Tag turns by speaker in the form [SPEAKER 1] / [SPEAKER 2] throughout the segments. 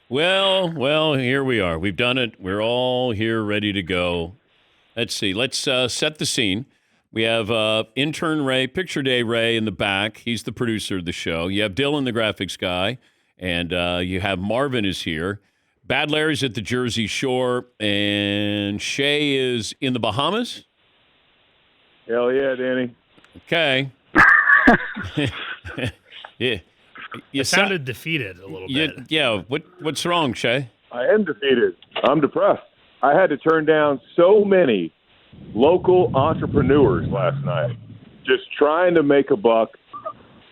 [SPEAKER 1] Well, here we are. We've done it. We're all here ready to go. Let's see. Let's set the scene. We have intern Ray, Picture Day Ray in the back. He's the producer of the show. You have Dylan, the graphics guy, and you have Marvin is here. Bad Larry's at the Jersey Shore, and Shea is in the Bahamas.
[SPEAKER 2] Hell yeah, Danny.
[SPEAKER 1] Okay. Yeah.
[SPEAKER 3] You sounded defeated a little bit.
[SPEAKER 1] Yeah. What's wrong, Shea?
[SPEAKER 2] I am defeated. I'm depressed. I had to turn down so many local entrepreneurs last night, just trying to make a buck,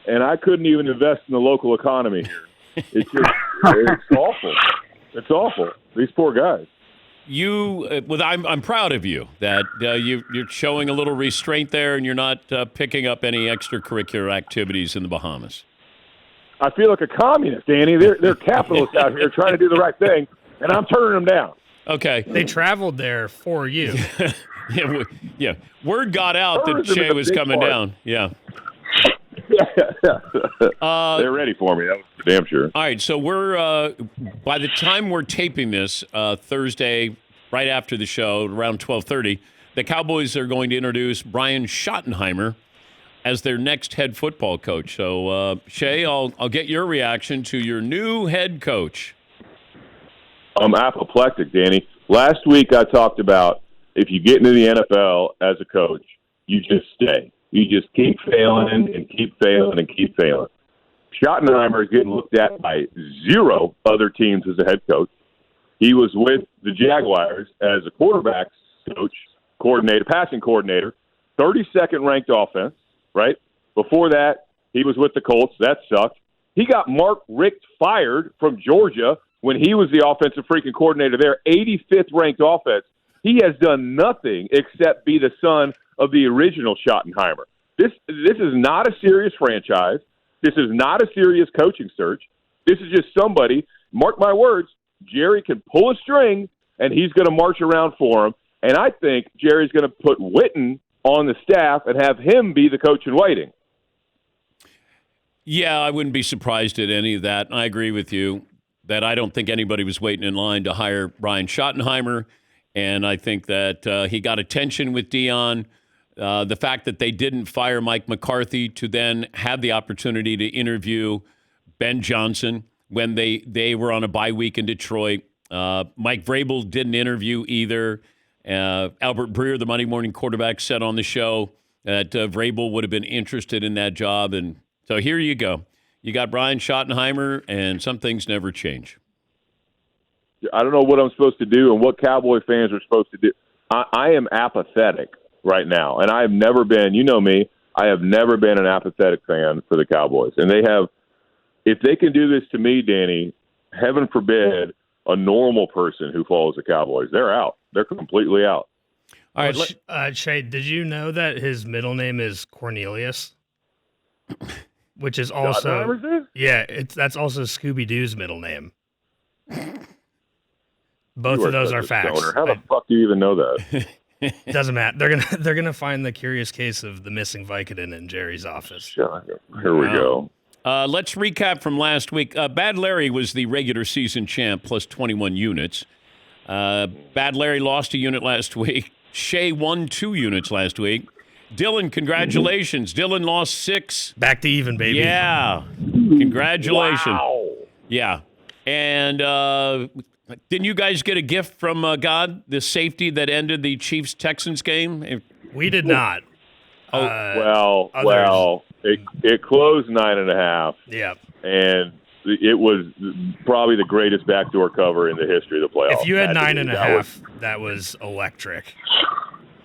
[SPEAKER 2] and I couldn't even invest in the local economy here. It's awful. It's awful. These poor guys.
[SPEAKER 1] I'm proud of you that you're showing a little restraint there, and you're not picking up any extracurricular activities in the Bahamas.
[SPEAKER 2] I feel like a communist, Danny. They're capitalists out here trying to do the right thing, and I'm turning them down.
[SPEAKER 1] Okay.
[SPEAKER 3] They traveled there for you.
[SPEAKER 1] Yeah. Word got out that Shea was coming down. Yeah.
[SPEAKER 2] They're ready for me. That was for damn sure.
[SPEAKER 1] All right. So we're by the time we're taping this Thursday, right after the show, around 12:30, the Cowboys are going to introduce Brian Schottenheimer as their next head football coach. So Shea, I'll get your reaction to your new head coach.
[SPEAKER 2] I'm apoplectic, Danny. Last week I talked about if you get into the NFL as a coach, you just stay. You just keep failing and keep failing and keep failing. Schottenheimer is getting looked at by zero other teams as a head coach. He was with the Jaguars as a quarterbacks coach, passing coordinator, 32nd ranked offense, right? Before that, he was with the Colts. That sucked. He got Mark Richt fired from Georgia when he was the offensive freaking coordinator there, 85th ranked offense. He has done nothing except be the son of the original Schottenheimer. This is not a serious franchise. This is not a serious coaching search. This is just somebody, mark my words, Jerry can pull a string, and he's going to march around for him. And I think Jerry's going to put Witten on the staff and have him be the coach in waiting.
[SPEAKER 1] Yeah, I wouldn't be surprised at any of that. I agree with you that I don't think anybody was waiting in line to hire Brian Schottenheimer, and I think that he got attention with Dion. The fact that they didn't fire Mike McCarthy to then have the opportunity to interview Ben Johnson when they were on a bye week in Detroit. Mike Vrabel didn't interview either. Albert Breer, the Monday morning quarterback, said on the show that Vrabel would have been interested in that job. And so here you go. You got Brian Schottenheimer, and some things never change.
[SPEAKER 2] I don't know what I'm supposed to do and what Cowboy fans are supposed to do. I am apathetic right now, and I have never been, you know me, I have never been an apathetic fan for the Cowboys. And they have, if they can do this to me, Danny, heaven forbid, a normal person who follows the Cowboys, they're out. They're completely out.
[SPEAKER 1] All right,
[SPEAKER 3] Shea, did you know that his middle name is Cornelius? Which is also, that's also Scooby-Doo's middle name. Both of those are facts.
[SPEAKER 2] How the fuck do you even know that?
[SPEAKER 3] Doesn't matter. They're gonna find the curious case of the missing Vicodin in Jerry's office.
[SPEAKER 2] Here we go.
[SPEAKER 1] Let's recap from last week. Bad Larry was the regular season champ plus 21 units. Bad Larry lost a unit last week. Shea won 2 units last week. Dylan, congratulations. Dylan lost 6.
[SPEAKER 3] Back to even, baby.
[SPEAKER 1] Yeah. Congratulations.
[SPEAKER 2] Wow.
[SPEAKER 1] Yeah. And didn't you guys get a gift from God, the safety that ended the Chiefs-Texans game?
[SPEAKER 3] We did not.
[SPEAKER 2] It closed 9.5.
[SPEAKER 3] Yeah.
[SPEAKER 2] And it was probably the greatest backdoor cover in the history of the playoffs.
[SPEAKER 3] If you had 9.5, that was electric.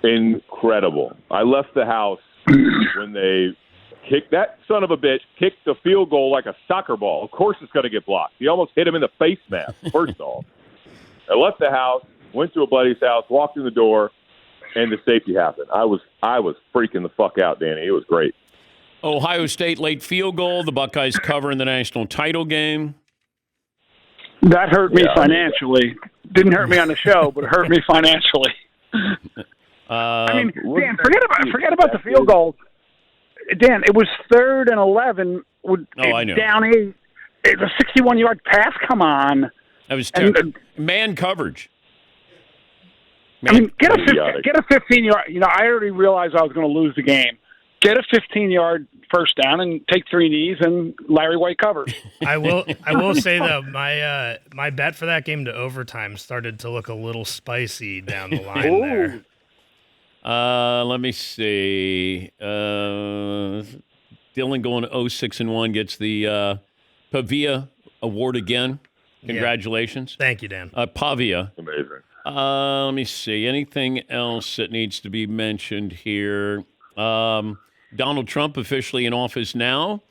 [SPEAKER 2] Incredible. I left the house when they kicked that son of a bitch, kicked the field goal like a soccer ball. Of course it's going to get blocked. He almost hit him in the face mask, first off. I left the house, went to a buddy's house, walked in the door, and the safety happened. I was freaking the fuck out, Danny. It was great.
[SPEAKER 1] Ohio State late field goal. The Buckeyes cover in the national title game.
[SPEAKER 4] That hurt me financially. Didn't hurt me on the show, but it hurt me financially. I mean, Dan, forget about the field goal. Dan, it was 3rd and 11.
[SPEAKER 1] I know.
[SPEAKER 4] Down 8. It's a 61-yard pass. Come on.
[SPEAKER 1] That was terrible. Man coverage.
[SPEAKER 4] I mean, get a 15-yard. You know, I already realized I was going to lose the game. Get a 15-yard first down and take 3 knees, and Larry White covers.
[SPEAKER 3] I will say though, my bet for that game to overtime started to look a little spicy down the line there.
[SPEAKER 1] Let me see. Dylan going 0-6-1 gets the Pavia Award again. Congratulations.
[SPEAKER 3] Yeah. Thank you, Dan.
[SPEAKER 1] Pavia.
[SPEAKER 2] Amazing.
[SPEAKER 1] Let me see. Anything else that needs to be mentioned here? Donald Trump officially in office now.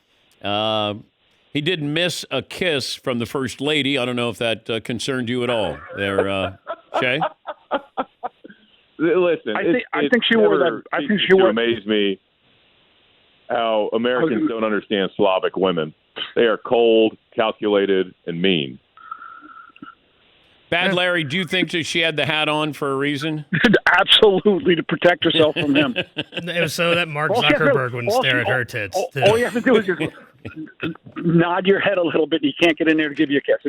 [SPEAKER 1] He did miss a kiss from the First Lady. I don't know if that concerned you at all there, Shea.
[SPEAKER 2] Listen,
[SPEAKER 4] I think she wore that. I think she wore.
[SPEAKER 2] Amaze me how Americans don't understand Slavic women. They are cold, calculated, and mean.
[SPEAKER 1] Bad Larry, do you think that she had the hat on for a reason?
[SPEAKER 4] Absolutely, to protect herself from him.
[SPEAKER 3] It was so that Mark Zuckerberg wouldn't stare at her tits.
[SPEAKER 4] All you have to do is just nod your head a little bit, and you can't get in there to give you a kiss.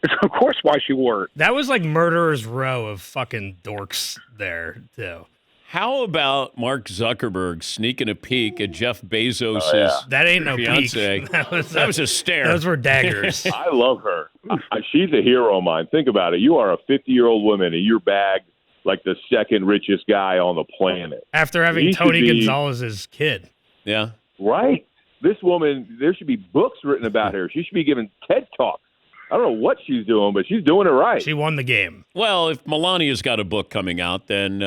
[SPEAKER 4] It's of course why she wore it.
[SPEAKER 3] That was like murderer's row of fucking dorks there, too.
[SPEAKER 1] How about Mark Zuckerberg sneaking a peek at Jeff Bezos'
[SPEAKER 3] That ain't no
[SPEAKER 1] fiance?
[SPEAKER 3] peek.
[SPEAKER 1] That was a stare.
[SPEAKER 3] Those were daggers.
[SPEAKER 2] I love her. She's a hero of mine. Think about it. You are a 50-year-old woman, and you're bagged like the second richest guy on the planet.
[SPEAKER 3] After having Tony Gonzalez's kid.
[SPEAKER 1] Yeah.
[SPEAKER 2] Right. This woman, there should be books written about her. She should be giving TED Talks. I don't know what she's doing, but she's doing it right.
[SPEAKER 3] She won the game.
[SPEAKER 1] Well, if Melania's got a book coming out, then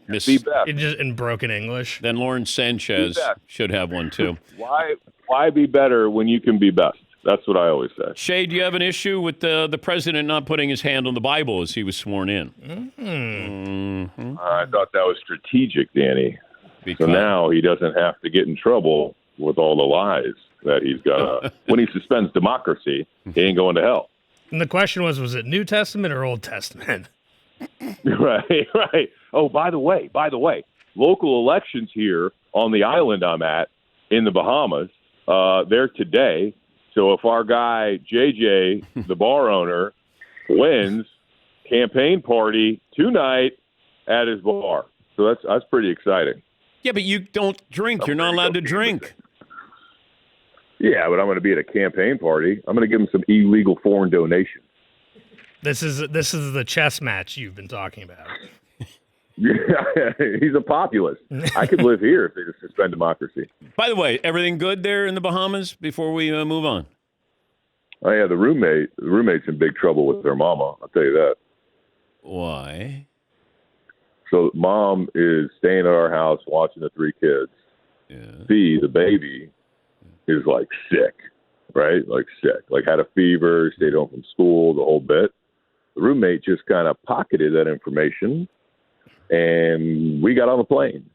[SPEAKER 1] Miss
[SPEAKER 3] in broken English,
[SPEAKER 1] then Lauren Sanchez should have one too.
[SPEAKER 2] Why be better when you can be best? That's what I always say.
[SPEAKER 1] Shea, do you have an issue with the president not putting his hand on the Bible as he was sworn in?
[SPEAKER 3] Mm-hmm.
[SPEAKER 2] I thought that was strategic, Danny. So now he doesn't have to get in trouble with all the lies that he's got. When he suspends democracy, he ain't going to hell.
[SPEAKER 3] And the question was it New Testament or Old Testament?
[SPEAKER 2] Right. Oh, by the way, local elections here on the island I'm at in the Bahamas, they're today. So if our guy, JJ, the bar owner, wins, campaign party tonight at his bar. So that's pretty exciting.
[SPEAKER 1] Yeah, but you don't drink. You're not allowed to drink.
[SPEAKER 2] Yeah, but I'm going to be at a campaign party. I'm going to give him some illegal foreign donations.
[SPEAKER 3] This is the chess match you've been talking about.
[SPEAKER 2] Yeah, he's a populist. I could live here if they just suspend democracy.
[SPEAKER 1] By the way, everything good there in the Bahamas before we move on?
[SPEAKER 2] Oh, yeah, the roommate's in big trouble with their mama. I'll tell you that.
[SPEAKER 1] Why?
[SPEAKER 2] So mom is staying at our house watching the 3 kids.
[SPEAKER 1] Yeah.
[SPEAKER 2] C, the baby, is like sick, right? Like sick, like had a fever, stayed home from school, the whole bit. The roommate just kind of pocketed that information, and we got on the plane.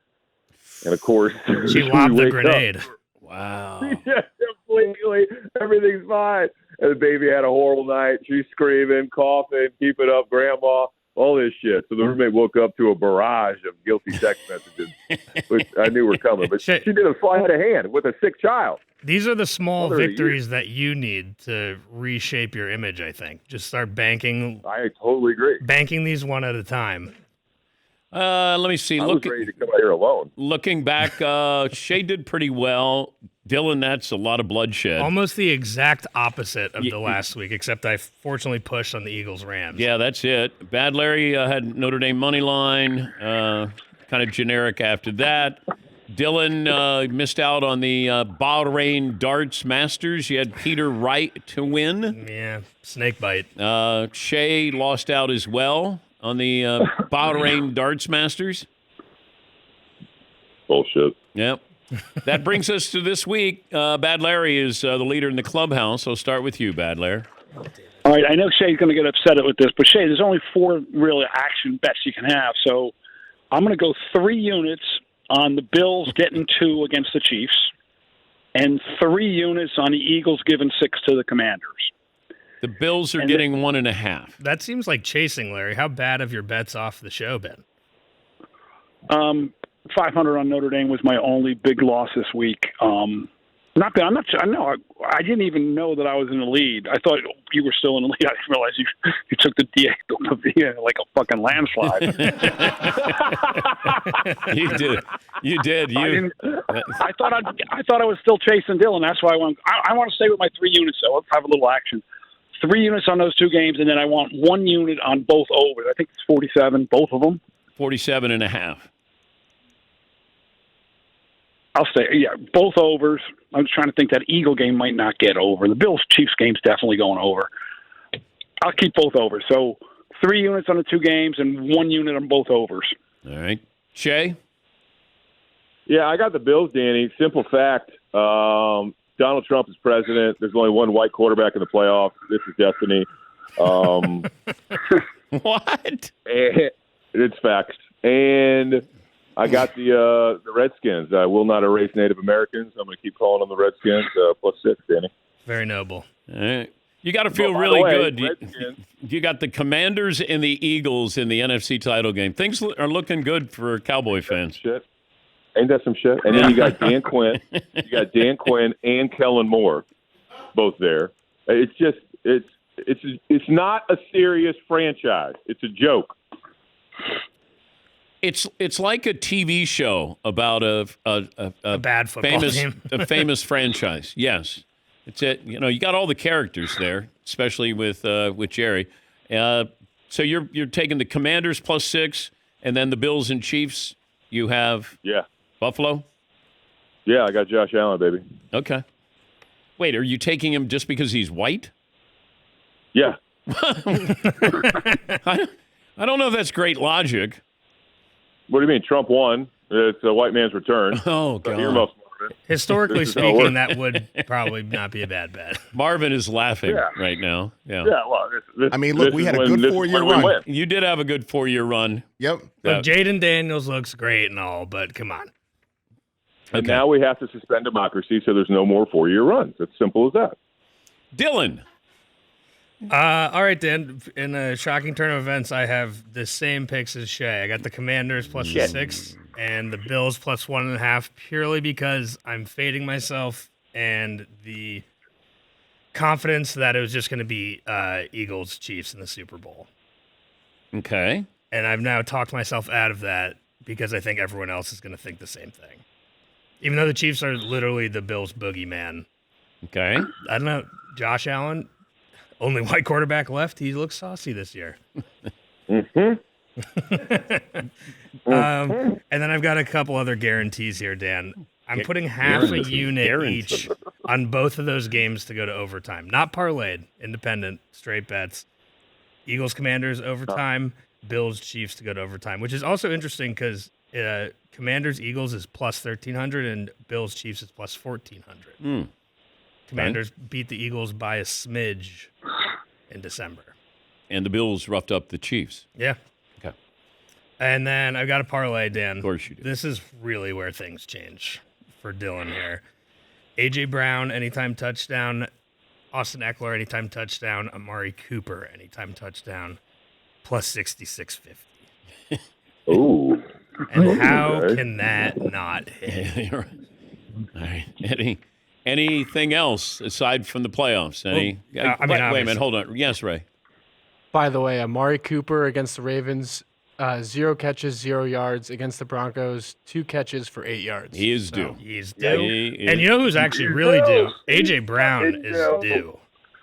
[SPEAKER 2] And of course,
[SPEAKER 3] she lobbed the grenade.
[SPEAKER 1] Wow.
[SPEAKER 2] Yeah, completely. Everything's fine. And the baby had a horrible night. She's screaming, coughing, keep it up, grandma, all this shit. So the roommate woke up to a barrage of guilty text messages, which I knew were coming. But she did a sleight of hand with a sick child.
[SPEAKER 3] These are the small victories that you need to reshape your image, I think. Just start banking.
[SPEAKER 2] I totally agree.
[SPEAKER 3] Banking these one at a time.
[SPEAKER 1] Let me see.
[SPEAKER 2] I was ready to come out here alone.
[SPEAKER 1] Looking back, Shea did pretty well. Dylan, that's a lot of bloodshed.
[SPEAKER 3] Almost the exact opposite of the last week, except I fortunately pushed on the Eagles-Rams.
[SPEAKER 1] Yeah, that's it. Bad Larry had Notre Dame money line, kind of generic after that. Dylan missed out on the Bahrain Darts Masters. You had Peter Wright to win.
[SPEAKER 3] Yeah, snake bite.
[SPEAKER 1] Shea lost out as well on the Bahrain Darts Masters.
[SPEAKER 2] Bullshit.
[SPEAKER 1] Yep. That brings us to this week. Bad Larry is the leader in the clubhouse. I'll start with you, Bad Larry.
[SPEAKER 4] All right, I know Shea's going to get upset with this, but Shea, there's only 4 real action bets you can have. So I'm going to go 3 units on the Bills getting 2 against the Chiefs, and 3 units on the Eagles giving 6 to the Commanders.
[SPEAKER 1] The Bills are getting 1.5.
[SPEAKER 3] That seems like chasing, Larry. How bad have your bets off the show been?
[SPEAKER 4] 500 on Notre Dame was my only big loss this week. Not that I'm not. I know. I didn't even know that I was in the lead. I thought you were still in the lead. I didn't realize you took the Diego Pavia like a fucking landslide.
[SPEAKER 1] You did. You did.
[SPEAKER 4] I thought I was still chasing Dylan. That's why I want to stay with my 3 units. So let's have a little action. 3 units on those 2 games, and then I want 1 unit on both overs. I think it's 47, both of them.
[SPEAKER 1] 47.5.
[SPEAKER 4] I'll say, yeah, both overs. I'm just trying to think that Eagle game might not get over. The Bills-Chiefs game's definitely going over. I'll keep both overs. So 3 units on the 2 games and 1 unit on both overs.
[SPEAKER 1] All right. Shea?
[SPEAKER 2] Yeah, I got the Bills, Danny. Simple fact. Donald Trump is president. There's only one white quarterback in the playoffs. This is destiny.
[SPEAKER 1] What?
[SPEAKER 2] It's facts. And I got the Redskins. I will not erase Native Americans. I'm going to keep calling them the Redskins. +6, Danny.
[SPEAKER 3] Very noble.
[SPEAKER 1] All right. You got to feel really good. You got the Commanders and the Eagles in the NFC title game. Things are looking good for Cowboy fans.
[SPEAKER 2] Shit. Ain't that some shit? And then you got Dan Quinn. You got Dan Quinn and Kellen Moore, both there. It's just it's not a serious franchise. It's a joke.
[SPEAKER 1] It's like a TV show about a
[SPEAKER 3] bad football team.
[SPEAKER 1] A famous franchise. Yes, it's it. You know, you got all the characters there, especially with Jerry. So you're taking the Commanders +6, and then the Bills and Chiefs. You have Buffalo.
[SPEAKER 2] Yeah, I got Josh Allen, baby.
[SPEAKER 1] Okay. Wait, are you taking him just because he's white?
[SPEAKER 2] Yeah.
[SPEAKER 1] I don't know if that's great logic.
[SPEAKER 2] What do you mean? Trump won. It's a white man's return.
[SPEAKER 1] Oh, God.
[SPEAKER 3] Historically speaking, that would probably not be a bad bet.
[SPEAKER 1] Marvin is laughing right now. Yeah.
[SPEAKER 2] Well,
[SPEAKER 5] look, we had a good 4-year run.
[SPEAKER 1] You did have a good 4-year run.
[SPEAKER 5] Yep.
[SPEAKER 3] Look, Jaden Daniels looks great and all, but come on.
[SPEAKER 2] And now we have to suspend democracy so there's no more 4-year runs. It's simple as that.
[SPEAKER 1] Dylan.
[SPEAKER 3] All right, Dan. In a shocking turn of events, I have the same picks as Shea. I got the Commanders +6 and the Bills +1.5, purely because I'm fading myself and the confidence that it was just going to be Eagles Chiefs in the Super Bowl.
[SPEAKER 1] Okay.
[SPEAKER 3] And I've now talked myself out of that because I think everyone else is going to think the same thing. Even though the Chiefs are literally the Bills' boogeyman.
[SPEAKER 1] Okay.
[SPEAKER 3] I don't know. Josh Allen, only white quarterback left. He looks saucy this year.
[SPEAKER 2] Mm-hmm.
[SPEAKER 3] And then I've got a couple other guarantees here, Dan. I'm putting half a unit each on both of those games to go to overtime. Not parlayed, independent, straight bets. Eagles, Commanders, overtime. Bills, Chiefs to go to overtime, which is also interesting because Commanders, Eagles is +1,300 and Bills, Chiefs is +1,400. Commanders beat the Eagles by a smidge in December.
[SPEAKER 1] And the Bills roughed up the Chiefs.
[SPEAKER 3] Yeah.
[SPEAKER 1] Okay.
[SPEAKER 3] And then I've got a parlay, Dan.
[SPEAKER 1] Of course you do.
[SPEAKER 3] This is really where things change for Dylan here. A.J. Brown, anytime touchdown. Austin Eckler, anytime touchdown. Amari Cooper, anytime touchdown. +66.50.
[SPEAKER 2] Ooh.
[SPEAKER 3] And how can that not hit?
[SPEAKER 1] All right. Anything else aside from the playoffs? Wait a minute. Hold on. Yes, Ray.
[SPEAKER 6] By the way, Amari Cooper against the Ravens, 0 catches, 0 yards. Against the Broncos, 2 catches for 8 yards.
[SPEAKER 1] He is due.
[SPEAKER 3] He's due. And you know who's actually really due? A.J. Brown is due.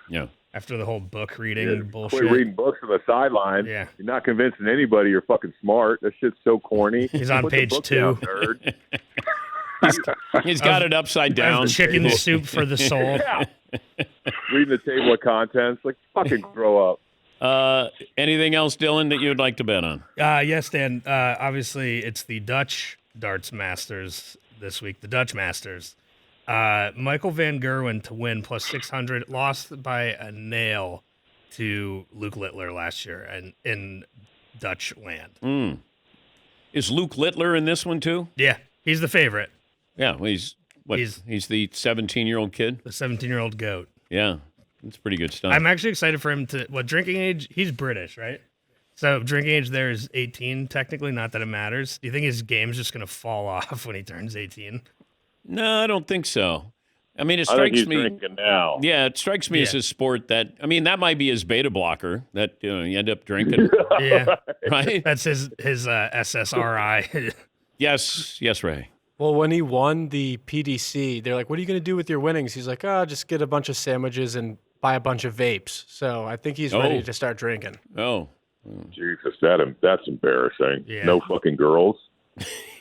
[SPEAKER 1] Yeah.
[SPEAKER 3] After the whole book reading bullshit.
[SPEAKER 2] Quit reading books on the sideline.
[SPEAKER 3] Yeah.
[SPEAKER 2] You're not convincing anybody you're fucking smart. That shit's so corny.
[SPEAKER 3] He's on page 2.
[SPEAKER 2] Down, nerd.
[SPEAKER 1] He's got it upside down.
[SPEAKER 3] Chicken soup for the soul.
[SPEAKER 2] Reading the table of contents. Like, fucking grow up.
[SPEAKER 1] Anything else, Dylan, that you'd like to bet on?
[SPEAKER 3] Yes, Dan. Obviously, it's the Dutch Darts Masters this week. The Dutch Masters. Michael Van Gerwen to win +600. Lost by a nail to Luke Littler last year and in Dutch land.
[SPEAKER 1] Is Luke Littler in this one, too?
[SPEAKER 3] Yeah, he's the favorite.
[SPEAKER 1] Yeah, well, he's the 17-year-old kid?
[SPEAKER 3] The 17-year-old goat.
[SPEAKER 1] Yeah, that's pretty good stuff.
[SPEAKER 3] I'm actually excited for him to, drinking age, he's British, right? So drinking age there is 18, technically, not that it matters. Do you think his game's just going to fall off when he turns 18?
[SPEAKER 1] No, I don't think so. I mean, it
[SPEAKER 2] I think
[SPEAKER 1] strikes
[SPEAKER 2] he's
[SPEAKER 1] me.
[SPEAKER 2] drinking now.
[SPEAKER 1] Yeah, it strikes me as a sport that, I mean, that might be his beta blocker that you end up drinking.
[SPEAKER 3] Yeah.
[SPEAKER 1] Right?
[SPEAKER 3] That's his SSRI.
[SPEAKER 1] Yes, Ray.
[SPEAKER 6] Well, when he won the PDC, they're like, "What are you going to do with your winnings?" He's like, "Oh, just get a bunch of sandwiches and buy a bunch of vapes." So I think he's ready to start drinking.
[SPEAKER 1] Oh.
[SPEAKER 2] Jesus, that's embarrassing.
[SPEAKER 3] Yeah.
[SPEAKER 2] No fucking girls.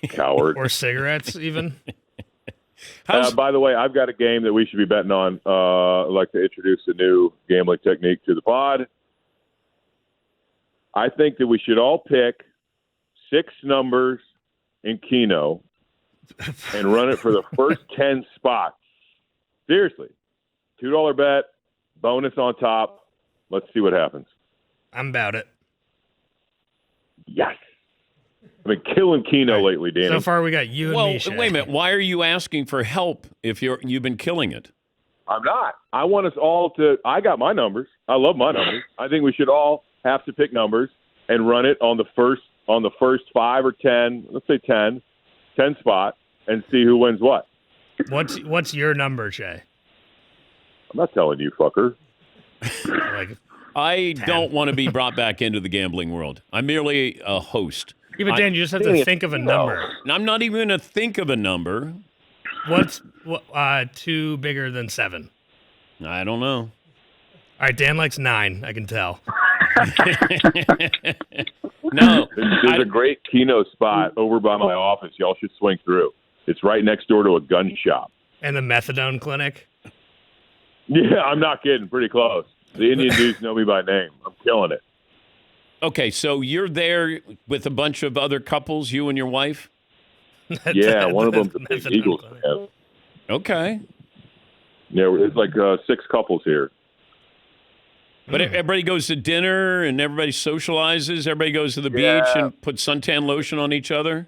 [SPEAKER 2] Coward.
[SPEAKER 3] Or cigarettes, even.
[SPEAKER 2] By the way, I've got a game that we should be betting on. I'd like to introduce a new gambling technique to the pod. I think that we should all pick 6 numbers in Keno and run it for the first 10 spots. Seriously. $2 bet, bonus on top. Let's see what happens.
[SPEAKER 3] I'm about it.
[SPEAKER 2] Yes. I've been killing Keno lately, Danny.
[SPEAKER 3] So far, we got you and me, Shea.
[SPEAKER 1] Wait a minute. Why are you asking for help if you've been killing it?
[SPEAKER 2] I'm not. I want us all to – I got my numbers. I love my numbers. I think we should all have to pick numbers and run it on the first 5 or 10, let's say 10 spot, and see who wins what.
[SPEAKER 3] What's your number, Shea?
[SPEAKER 2] I'm not telling you, fucker.
[SPEAKER 3] Like
[SPEAKER 1] I
[SPEAKER 3] 10.
[SPEAKER 1] don't want to be brought back into the gambling world. I'm merely a host.
[SPEAKER 3] Yeah, but Dan, you just have to think of a number.
[SPEAKER 1] I'm not even going to think of a number.
[SPEAKER 3] What's 2 bigger than 7?
[SPEAKER 1] I don't know.
[SPEAKER 3] All right, Dan likes 9. I can tell.
[SPEAKER 1] No.
[SPEAKER 2] There's a great Keno spot over by my office. Y'all should swing through. It's right next door to a gun shop.
[SPEAKER 3] And the methadone clinic.
[SPEAKER 2] Yeah, I'm not kidding. Pretty close. The Indian dudes know me by name. I'm killing it.
[SPEAKER 1] Okay, so you're there with a bunch of other couples, you and your wife?
[SPEAKER 2] Yeah, one of them's a big Eagles fan.
[SPEAKER 1] Okay.
[SPEAKER 2] Yeah, it's like 6 couples here.
[SPEAKER 1] But everybody goes to dinner and everybody socializes. Everybody goes to the beach and puts suntan lotion on each other.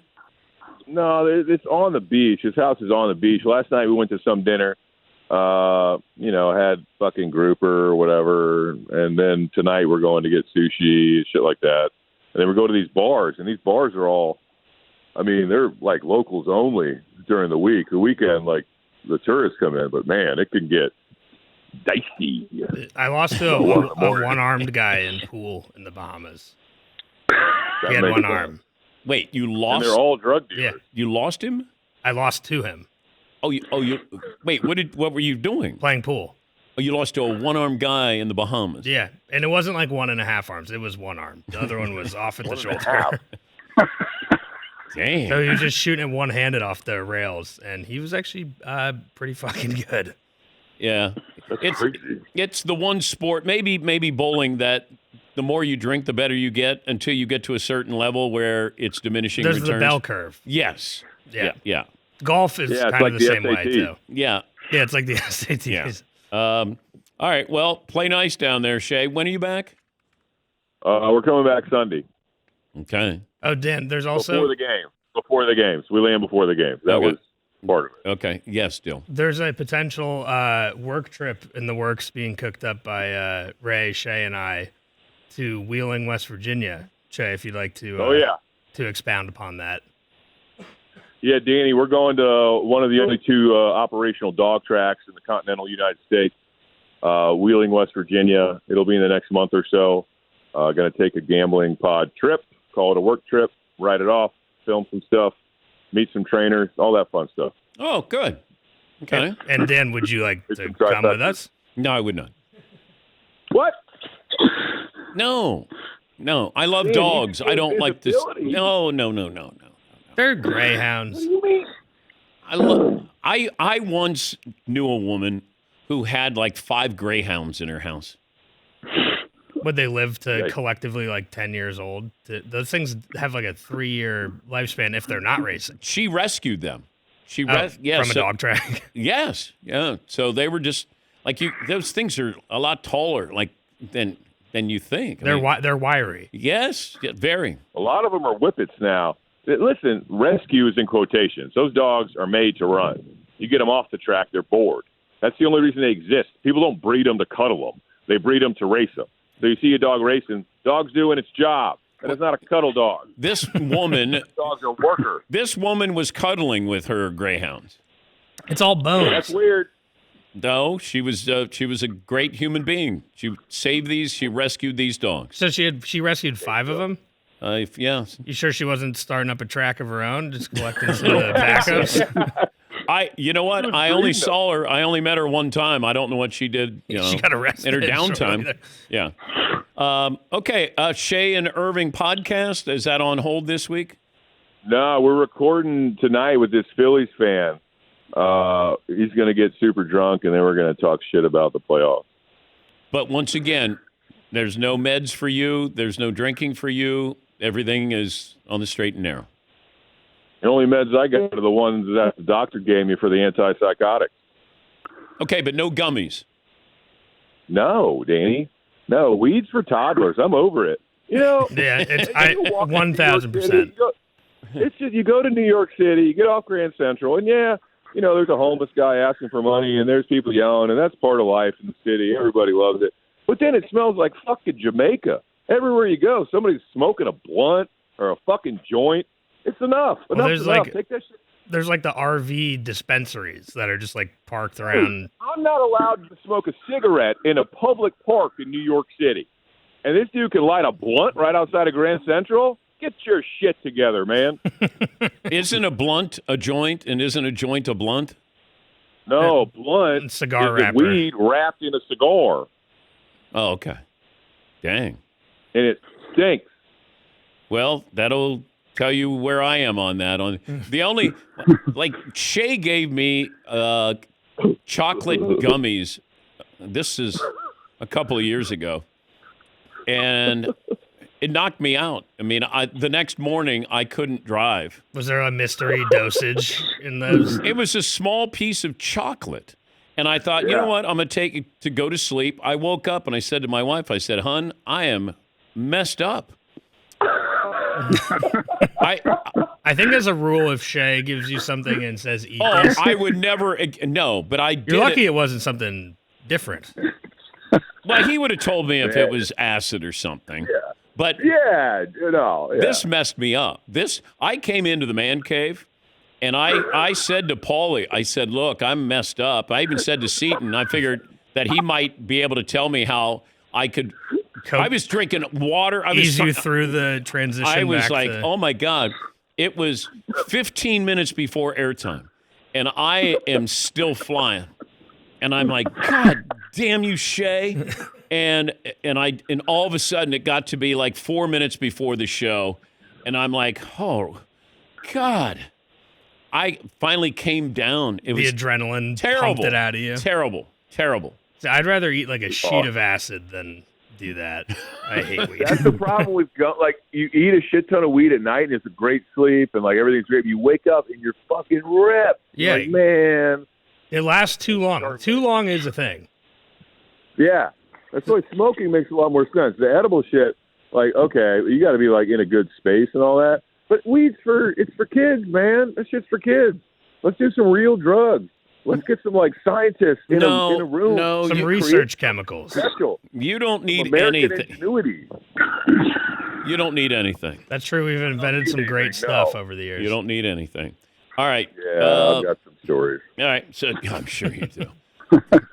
[SPEAKER 2] No, it's on the beach. His house is on the beach. Last night we went to some dinner. Had fucking grouper or whatever, and then tonight we're going to get sushi and shit like that. And then we go to these bars, and these bars are all, I mean, they're like locals only during the week. The weekend, like the tourists come in, but man, it can get dicey.
[SPEAKER 3] I lost to a one-armed guy in pool in the Bahamas. He had one arm.
[SPEAKER 1] Wait, you lost?
[SPEAKER 2] And they're all drug dealers.
[SPEAKER 3] Yeah.
[SPEAKER 1] You lost him?
[SPEAKER 3] I lost to him.
[SPEAKER 1] Wait, what were you doing?
[SPEAKER 3] Playing pool.
[SPEAKER 1] Oh, you lost to a one-armed guy in the Bahamas.
[SPEAKER 3] Yeah, and it wasn't like 1.5 arms. It was 1 arm. The other one was off at the shoulder.
[SPEAKER 1] Damn.
[SPEAKER 3] So he was just shooting it one-handed off the rails, and he was actually pretty fucking good.
[SPEAKER 1] Yeah. It's the one sport, maybe bowling, that the more you drink, the better you get until you get to a certain level where it's diminishing
[SPEAKER 3] There's
[SPEAKER 1] returns.
[SPEAKER 3] the bell curve.
[SPEAKER 1] Yes. Yeah.
[SPEAKER 3] Golf is kind
[SPEAKER 2] like
[SPEAKER 3] of the same
[SPEAKER 2] SAT.
[SPEAKER 3] way, too.
[SPEAKER 1] Yeah.
[SPEAKER 3] Yeah, it's like the SATs.
[SPEAKER 1] Yeah. All right. Well, play nice down there, Shea. When are you back?
[SPEAKER 2] We're coming back Sunday.
[SPEAKER 1] Okay.
[SPEAKER 3] Oh, Dan, there's also...
[SPEAKER 2] Before the games. We land before the games. That was part of it.
[SPEAKER 1] Okay. Yes, Dill.
[SPEAKER 3] There's a potential work trip in the works being cooked up by Ray, Shea, and I to Wheeling, West Virginia. Shea, if you'd like to to expound upon that.
[SPEAKER 2] Yeah, Danny, we're going to one of the only 2 operational dog tracks in the continental United States, Wheeling, West Virginia. It'll be in the next month or so. Going to take a gambling pod trip, call it a work trip, write it off, film some stuff, meet some trainers, all that fun stuff.
[SPEAKER 1] Oh, good. Okay.
[SPEAKER 3] And Dan, would you like to come with us?
[SPEAKER 1] No, I would not.
[SPEAKER 2] What?
[SPEAKER 1] No. I love dogs. I don't like this. No.
[SPEAKER 3] They're greyhounds.
[SPEAKER 2] What do you mean?
[SPEAKER 1] I once knew a woman who had like 5 greyhounds in her house.
[SPEAKER 3] Would they live to collectively like 10 years old? Those things have like a 3-year lifespan if they're not racing.
[SPEAKER 1] She rescued them. From
[SPEAKER 3] a dog track.
[SPEAKER 1] Yes. Yeah. So they were just like those things are a lot taller than you think.
[SPEAKER 3] They're wiry.
[SPEAKER 1] Yes. Yeah, very.
[SPEAKER 2] A lot of them are whippets now. Listen, rescue is in quotations. Those dogs are made to run. You get them off the track, they're bored. That's the only reason they exist. People don't breed them to cuddle them. They breed them to race them. So you see a dog racing, dog's doing its job. And it's not a cuddle dog.
[SPEAKER 1] This woman...
[SPEAKER 2] Dog's a worker.
[SPEAKER 1] This woman was cuddling with her greyhounds.
[SPEAKER 3] It's all bones.
[SPEAKER 2] That's weird.
[SPEAKER 1] No, she was a great human being. She saved these. She rescued these dogs.
[SPEAKER 3] So she rescued 5 of them?
[SPEAKER 1] Yeah.
[SPEAKER 3] You sure she wasn't starting up a track of her own, just collecting some of the backups?
[SPEAKER 1] You know what? I only saw her. I only met her one time. I don't know what she did.
[SPEAKER 3] She got arrested
[SPEAKER 1] in her downtime. Yeah. Okay. Shea and Irving podcast, is that on hold this week?
[SPEAKER 2] No, we're recording tonight with this Phillies fan. He's going to get super drunk, and then we're going to talk shit about the playoffs.
[SPEAKER 1] But once again, there's no meds for you. There's no drinking for you. Everything is on the straight and narrow.
[SPEAKER 2] The only meds I got are the ones that the doctor gave me for the antipsychotics.
[SPEAKER 1] Okay, but no gummies.
[SPEAKER 2] No, Danny. No, weeds for toddlers. I'm over it.
[SPEAKER 3] Yeah, it's 1,000%.
[SPEAKER 2] It's just you go to New York City, you get off Grand Central, and there's a homeless guy asking for money, and there's people yelling, and that's part of life in the city. Everybody loves it. But then it smells like fucking Jamaica. Everywhere you go, somebody's smoking a blunt or a fucking joint. It's enough. Enough's enough. Take that shit.
[SPEAKER 3] There's like the RV dispensaries that are just like parked around.
[SPEAKER 2] I'm not allowed to smoke a cigarette in a public park in New York City. And this dude can light a blunt right outside of Grand Central? Get your shit together, man.
[SPEAKER 1] Isn't a blunt a joint, and isn't a joint a blunt?
[SPEAKER 2] No, blunt
[SPEAKER 3] cigar
[SPEAKER 2] is
[SPEAKER 3] wrapper.
[SPEAKER 2] Weed wrapped in a cigar.
[SPEAKER 1] Oh, okay. Dang.
[SPEAKER 2] And it stinks.
[SPEAKER 1] Well, that'll tell you where I am on that. On the only, Shea gave me chocolate gummies. This is a couple of years ago, and it knocked me out. I mean, the next morning I couldn't drive.
[SPEAKER 3] Was there a mystery dosage in those?
[SPEAKER 1] It was a small piece of chocolate. And I thought, you know what? I'm going to take it to go to sleep. I woke up and I said to my wife, I said, "Hun, I am messed up."
[SPEAKER 3] I think as a rule, if Shea gives you something and says eat this,
[SPEAKER 1] I would never. No, but I did.
[SPEAKER 3] You're lucky it wasn't something different.
[SPEAKER 1] Well, he would have told me if it was acid or something.
[SPEAKER 2] Yeah.
[SPEAKER 1] But this messed me up. I came into the man cave, and I said to Paulie, I said, "Look, I'm messed up." I even said to Seton, I figured that he might be able to tell me how I could. I was drinking water.
[SPEAKER 3] Ease you through the transition.
[SPEAKER 1] I was like, oh my God. It was 15 minutes before airtime, and I am still flying. And I'm like, God damn you, Shea. And all of a sudden it got to be like 4 minutes before the show, and I'm like, oh God. I finally came down. It was
[SPEAKER 3] the adrenaline
[SPEAKER 1] terrible.
[SPEAKER 3] Pumped it out of you.
[SPEAKER 1] Terrible.
[SPEAKER 3] So I'd rather eat like a sheet of acid than do that. I hate weed.
[SPEAKER 2] That's the problem with you eat a shit ton of weed at night and it's a great sleep and like everything's great. You wake up and you're fucking ripped.
[SPEAKER 3] Yeah,
[SPEAKER 2] like, man.
[SPEAKER 3] It lasts too long. Too long is a thing.
[SPEAKER 2] Yeah, that's why smoking makes a lot more sense. The edible shit, like, okay, you got to be like in a good space and all that. But weed's it's for kids, man. That shit's for kids. Let's do some real drugs. Let's get some like scientists in a room.
[SPEAKER 1] No,
[SPEAKER 3] some research chemicals.
[SPEAKER 2] Special.
[SPEAKER 1] You don't need
[SPEAKER 2] American
[SPEAKER 1] anything.
[SPEAKER 2] Ingenuity.
[SPEAKER 1] You don't need anything.
[SPEAKER 3] That's true. We've invented some great stuff over the years.
[SPEAKER 1] You don't need anything. All right.
[SPEAKER 2] Yeah, I've got some stories.
[SPEAKER 1] All right. So I'm sure you do.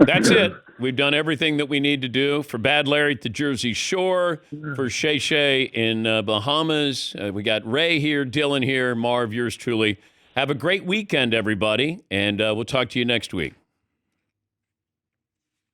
[SPEAKER 1] That's it. We've done everything that we need to do for Bad Larry at the Jersey Shore, for Shea in Bahamas. We got Ray here, Dylan here, Marv, yours truly. Have a great weekend, everybody, and we'll talk to you next week.